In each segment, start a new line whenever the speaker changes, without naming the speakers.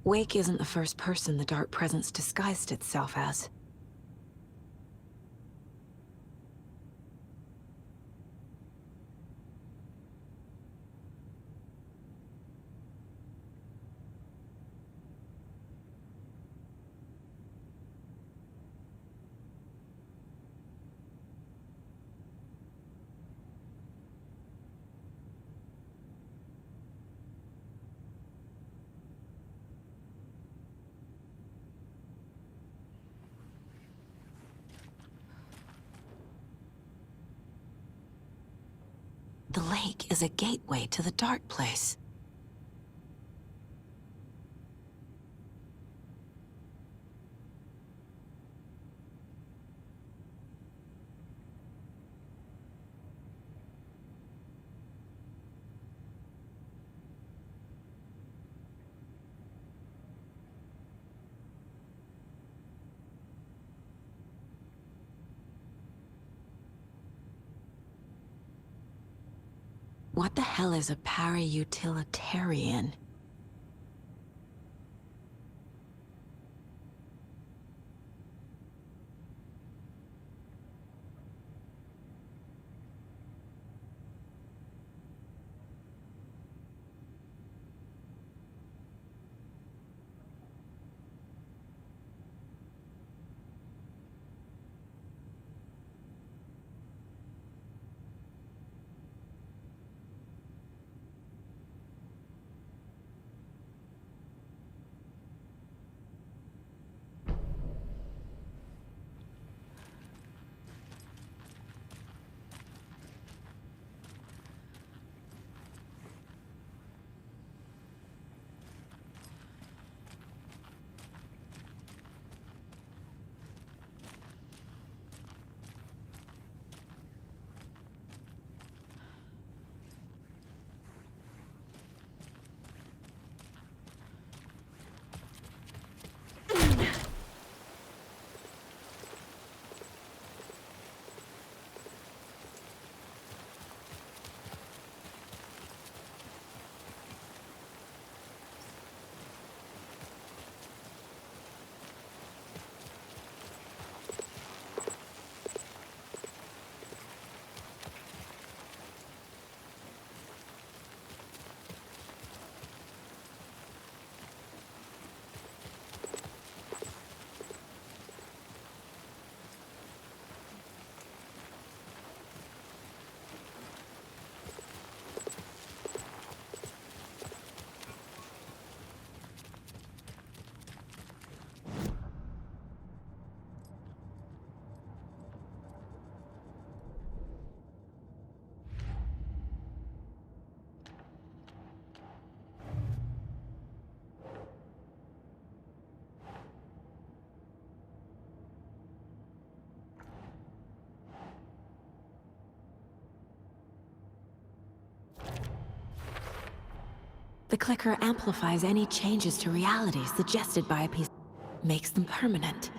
Wake isn't the first person the Dark Presence disguised itself as. The lake is a gateway to the Dark Place. What the hell is a para-utilitarian? The clicker amplifies any changes to reality suggested by a piece, makes them permanent.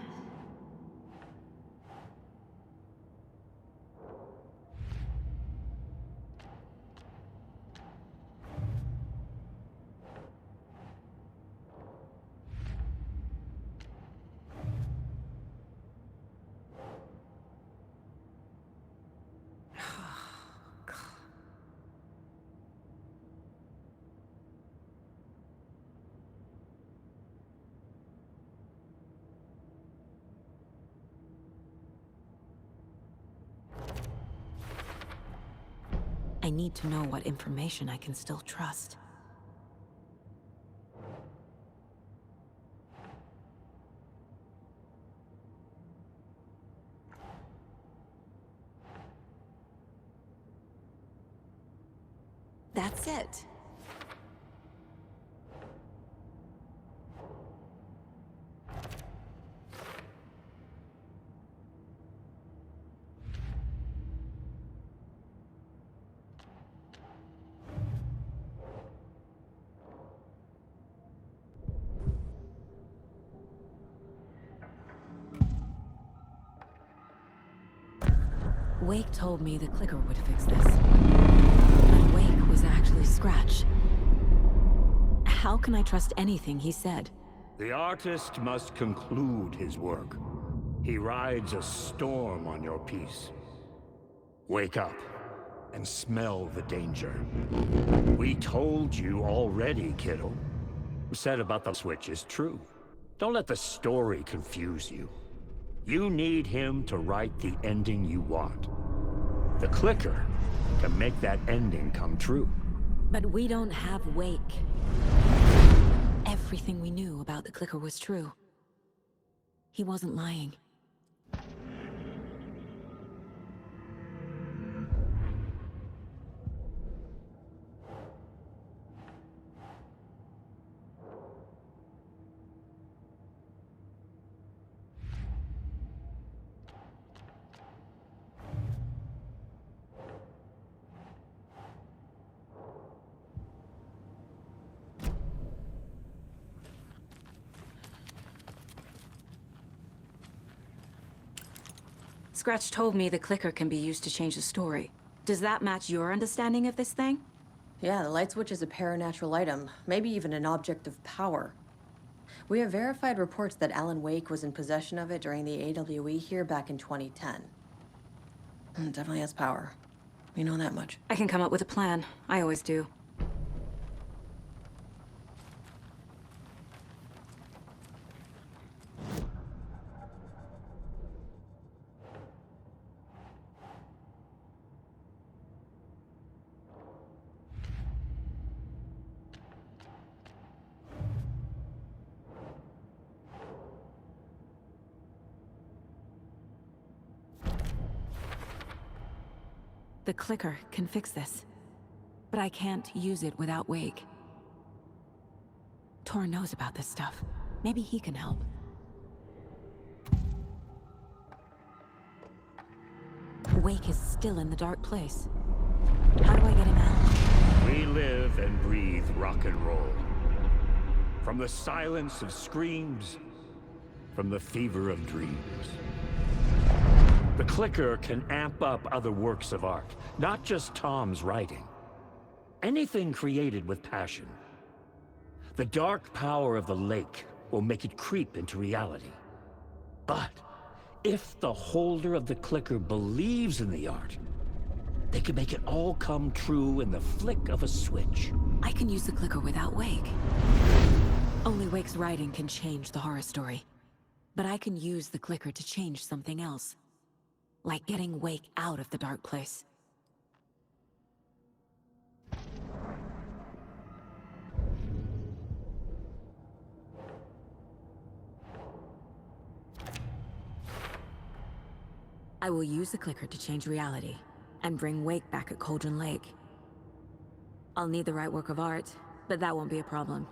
I need to know what information I can still trust. That's it. Wake told me the clicker would fix this. But Wake was actually Scratch. How can I trust anything he said?
The artist must conclude his work. He rides a storm on your peace. Wake up and smell the danger. We told you already, kiddo. Said about the switch is true. Don't let the story confuse you. You need him to write the ending you want. The clicker can make that ending come true.
But we don't have Wake. Everything we knew about the clicker was true. He wasn't lying. Scratch told me the clicker can be used to change the story. Does that match your understanding of this thing?
Yeah, the light switch is a paranatural item, maybe even an object of power. We have verified reports that Alan Wake was in possession of it during the AWE here back in 2010. It definitely has power. We know that much.
I can come up with a plan. I always do. The clicker can fix this, but I can't use it without Wake. Tor knows about this stuff. Maybe he can help. Wake is still in the dark place. How do I get him out?
We live and breathe rock and roll. From the silence of screams, from the fever of dreams. The clicker can amp up other works of art, not just Tom's writing. Anything created with passion. The dark power of the lake will make it creep into reality. But if the holder of the clicker believes in the art, they can make it all come true in the flick of a switch.
I can use the clicker without Wake. Only Wake's writing can change the horror story. But I can use the clicker to change something else. Like getting Wake out of the dark place. I will use the clicker to change reality, and bring Wake back at Cauldron Lake. I'll need the right work of art, but that won't be a problem.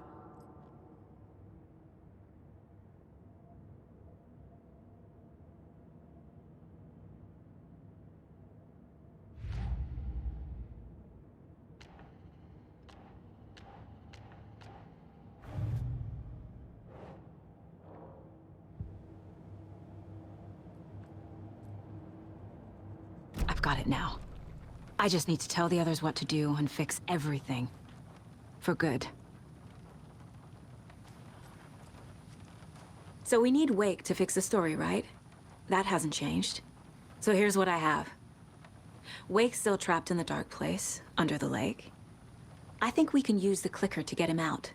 Got it now. I just need to tell the others what to do and fix everything. For good. So we need Wake to fix the story, right? That hasn't changed. So here's what I have. Wake's still trapped in the dark place, under the lake. I think we can use the clicker to get him out.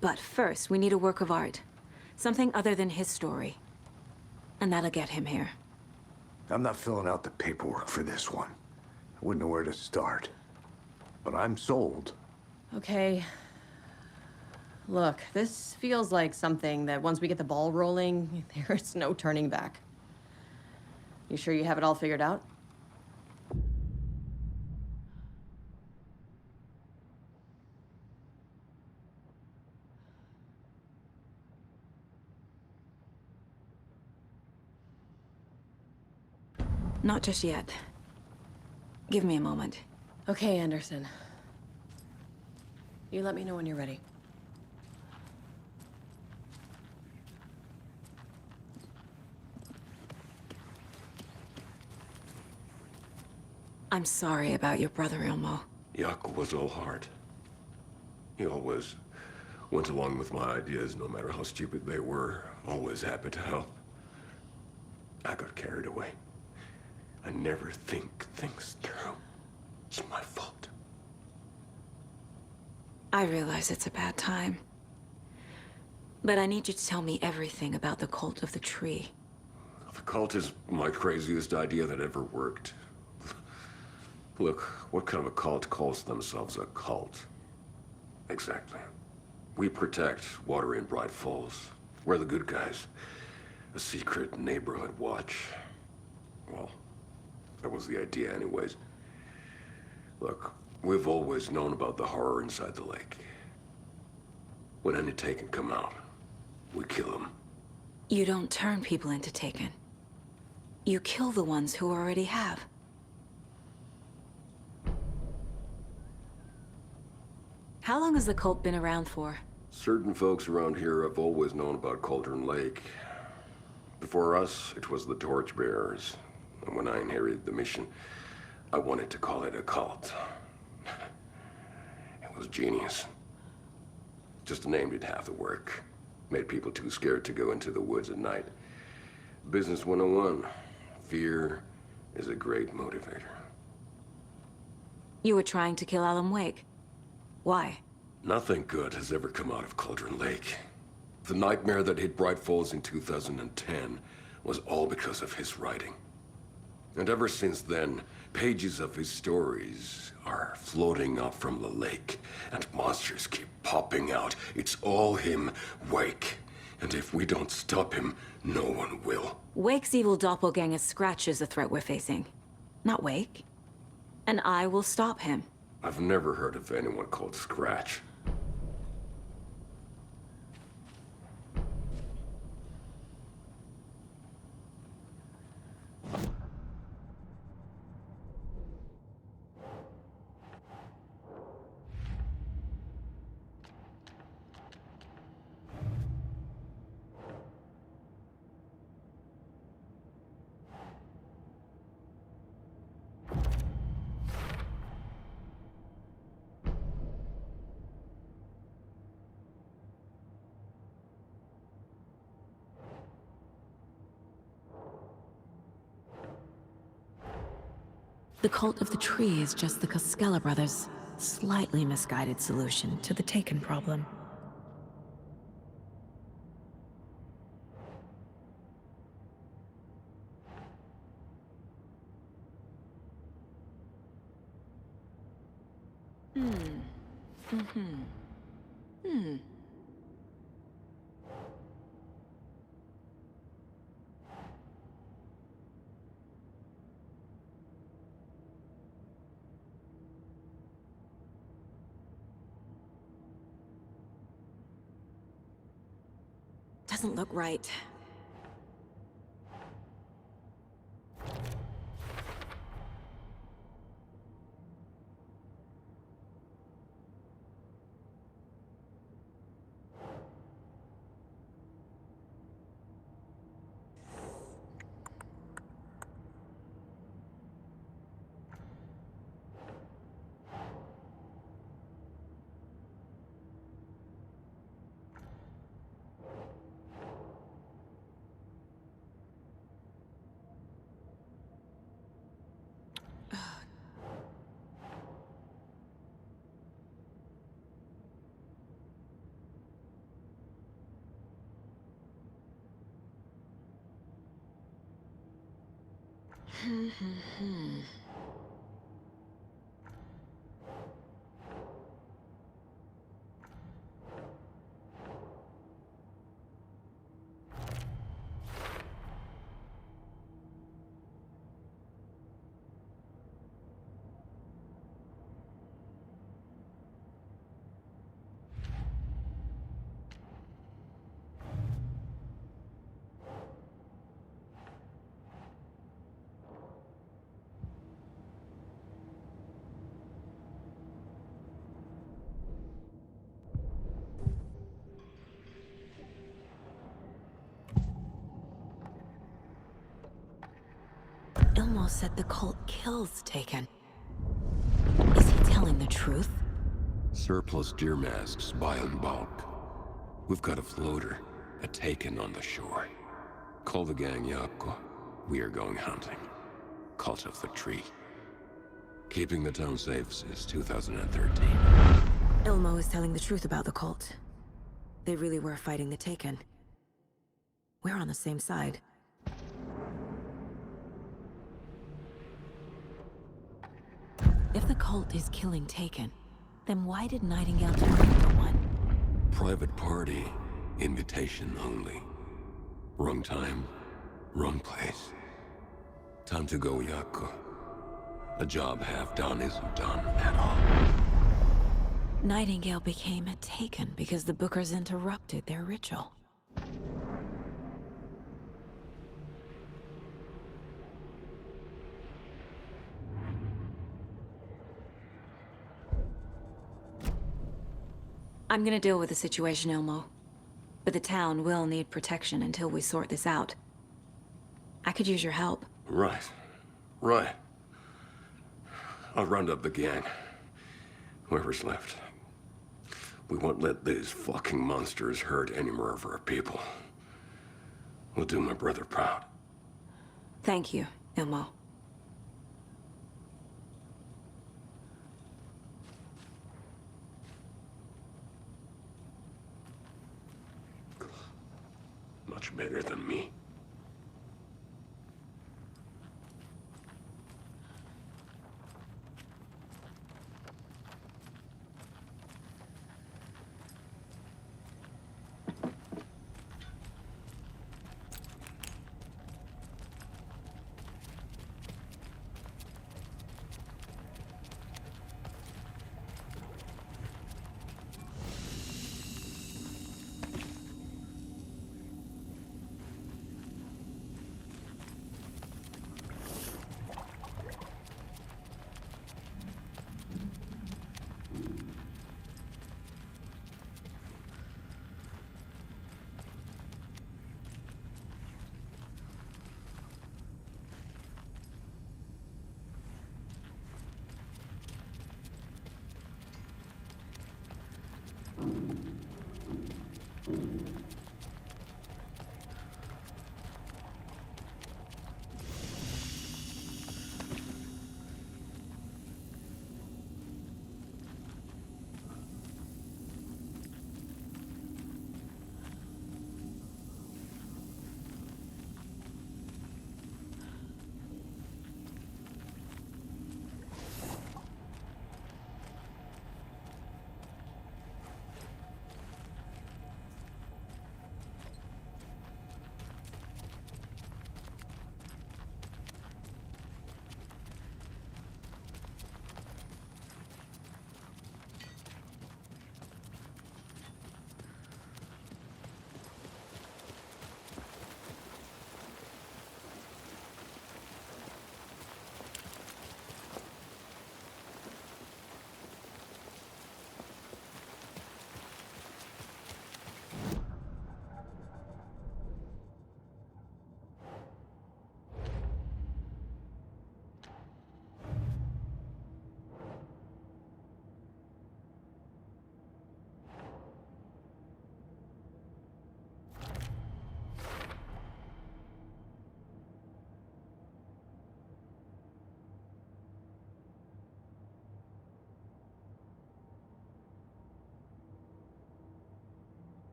But first, we need a work of art. Something other than his story. And that'll get him here.
I'm not filling out the paperwork for this one. I wouldn't know where to start. But I'm sold.
Okay. Look, this feels like something that once we get the ball rolling, there's no turning back. You sure you have it all figured out?
Not just yet. Give me a moment.
Okay, Anderson. You let me know when you're ready.
I'm sorry about your brother, Ilmo.
Yaakov was no hard. He always Went along with my ideas, no matter how stupid they were. Always happy to help. I got carried away. I never think things through. It's my fault.
I realize it's a bad time. But I need you to tell me everything about the Cult of the Tree.
The cult is my craziest idea that ever worked. Look, what kind of a cult calls themselves a cult? Exactly. We protect water in Bright Falls. We're the good guys. A secret neighborhood watch. Well, that was the idea anyways. Look, we've always known about the horror inside the lake. When any Taken come out, we kill them.
You don't turn people into Taken. You kill the ones who already have. How long has the cult been around for?
Certain folks around here have always known about Cauldron Lake. Before us, it was the Torchbearers. And when I inherited the mission, I wanted to call it a cult. It was genius. Just a name did half the work. Made people too scared to go into the woods at night. Business 101. Fear is a great motivator.
You were trying to kill Alan Wake. Why?
Nothing good has ever come out of Cauldron Lake. The nightmare that hit Bright Falls in 2010 was all because of his writing. And ever since then, pages of his stories are floating up from the lake, and monsters keep popping out. It's all him, Wake. And if we don't stop him, no one will.
Wake's evil doppelganger Scratch is the threat we're facing. Not Wake. And I will stop him.
I've never heard of anyone called Scratch.
The Cult of the Tree is just the Koskela brothers' slightly misguided solution to the Taken problem. Doesn't look right. Ilmo said the cult kills Taken. Is he telling the truth?
Surplus deer masks buy in bulk. We've got a floater, a Taken on the shore. Call the gang Yakko. We are going hunting. Cult of the Tree. Keeping the town safe since 2013.
Ilmo is telling the truth about the cult. They really were fighting the Taken. We're on the same side. If the cult is killing Taken, then why did Nightingale turn into one?
Private party. Invitation only. Wrong time, wrong place. Time to go, Yakko. A job half done isn't done at all.
Nightingale became a Taken because the Bookers interrupted their ritual. I'm gonna deal with the situation, Ilmo. But the town will need protection until we sort this out. I could use your help.
Right. Right. I'll round up the gang. Whoever's left. We won't let these fucking monsters hurt any more of our people. We'll do my brother proud.
Thank you, Ilmo.
Much better than me.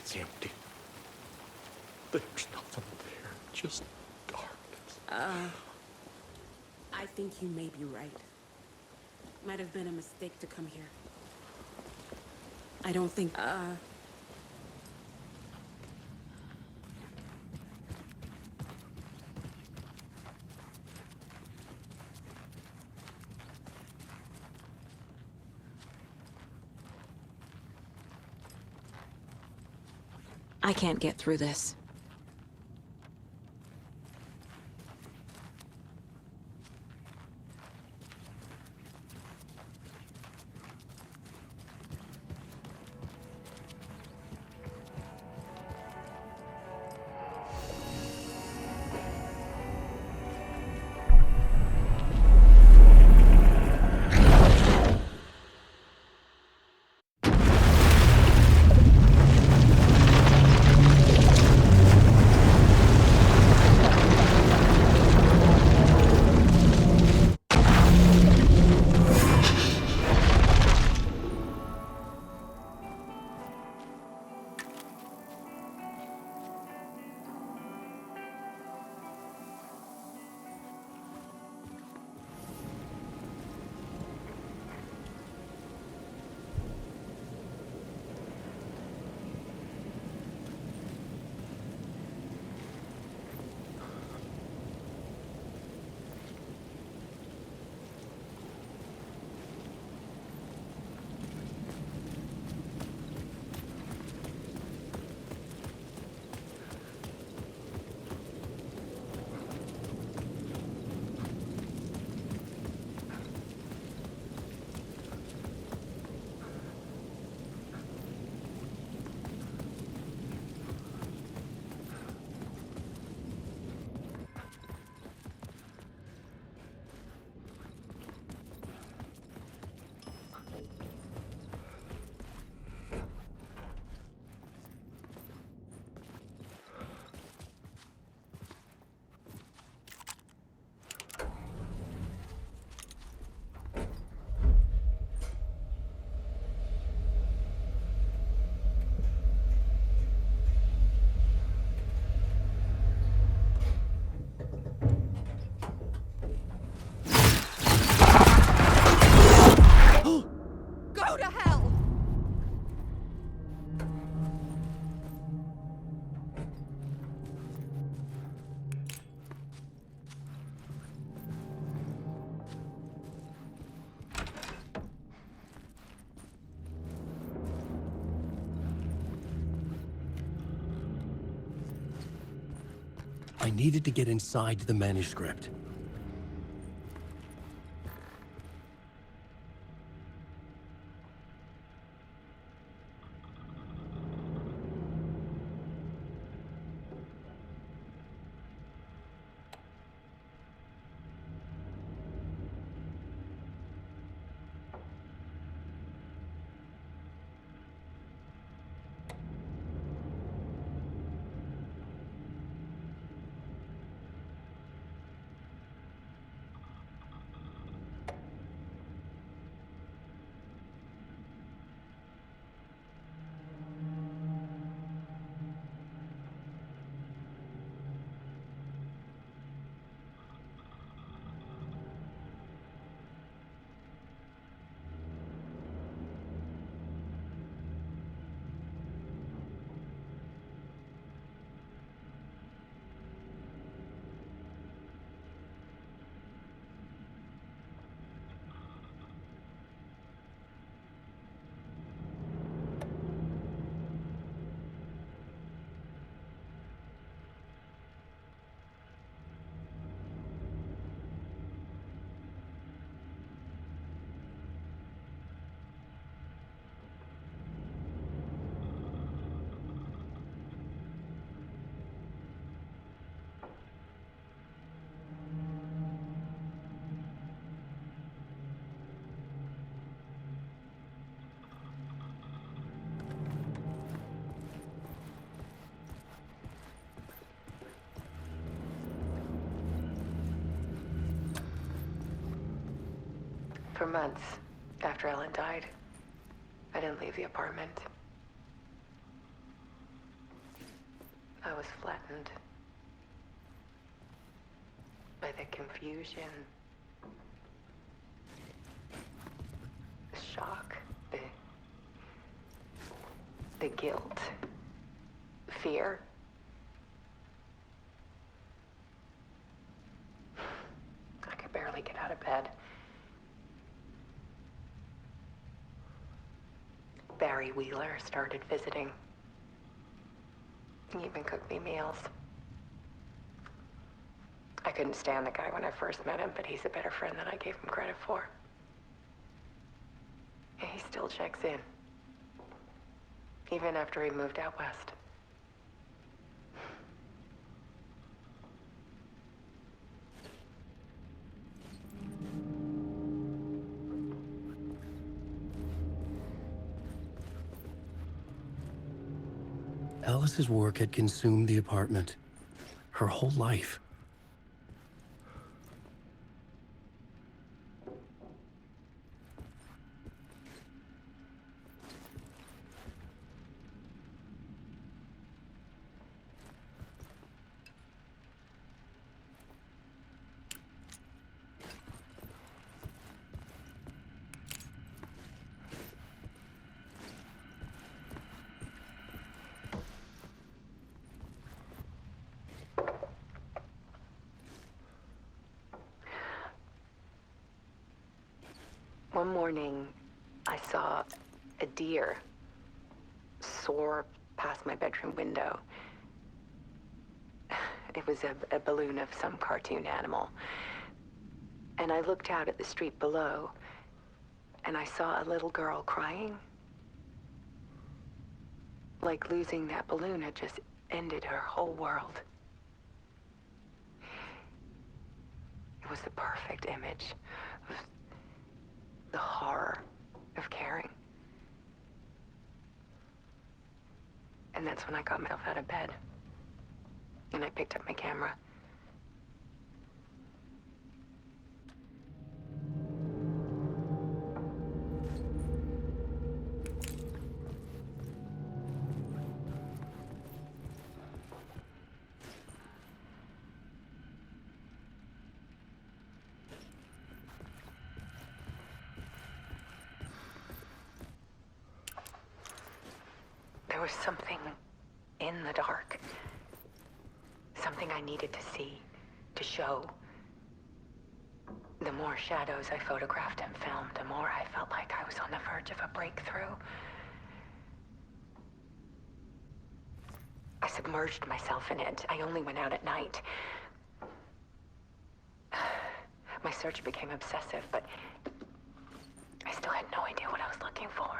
It's empty. There's nothing there, just darkness.
I think you may be right. Might have been a mistake to come here. I don't think,
I can't get through this.
Go to hell!
I needed to get inside the manuscript.
For months after Ellen died, I didn't leave the apartment. was flattened by the confusion, the shock, the guilt, fear. I could barely get out of bed. Barry Wheeler started visiting. He even cooked me meals. I couldn't stand the guy when I first met him, but he's a better friend than I gave him credit for. And he still checks in. Even after he moved out west.
Alice's work had consumed the apartment. Her whole life.
One morning, I saw a deer soar past my bedroom window. It was a balloon of some cartoon animal. And I looked out at the street below, and I saw a little girl crying. Like losing that balloon had just ended her whole world. It was the perfect image of the horror of caring. And that's when I got myself out of bed. And I picked up my camera. There was something in the dark. Something I needed to see, to show. The more shadows I photographed and filmed, the more I felt like I was on the verge of a breakthrough. I submerged myself in it. I only went out at night. My search became obsessive, but I still had no idea what I was looking for.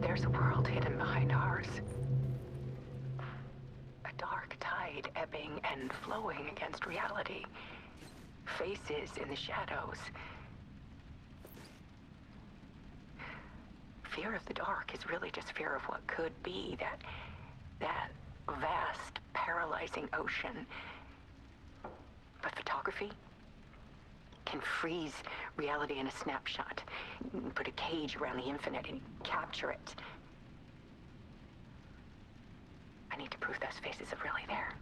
There's a world hidden behind ours. A dark tide ebbing and flowing against reality. Faces in the shadows. Fear of the dark is really just fear of what could be, that vast, paralyzing ocean. But photography can freeze reality in a snapshot. You can put a cage around the infinite and capture it. I need to prove those faces are really there.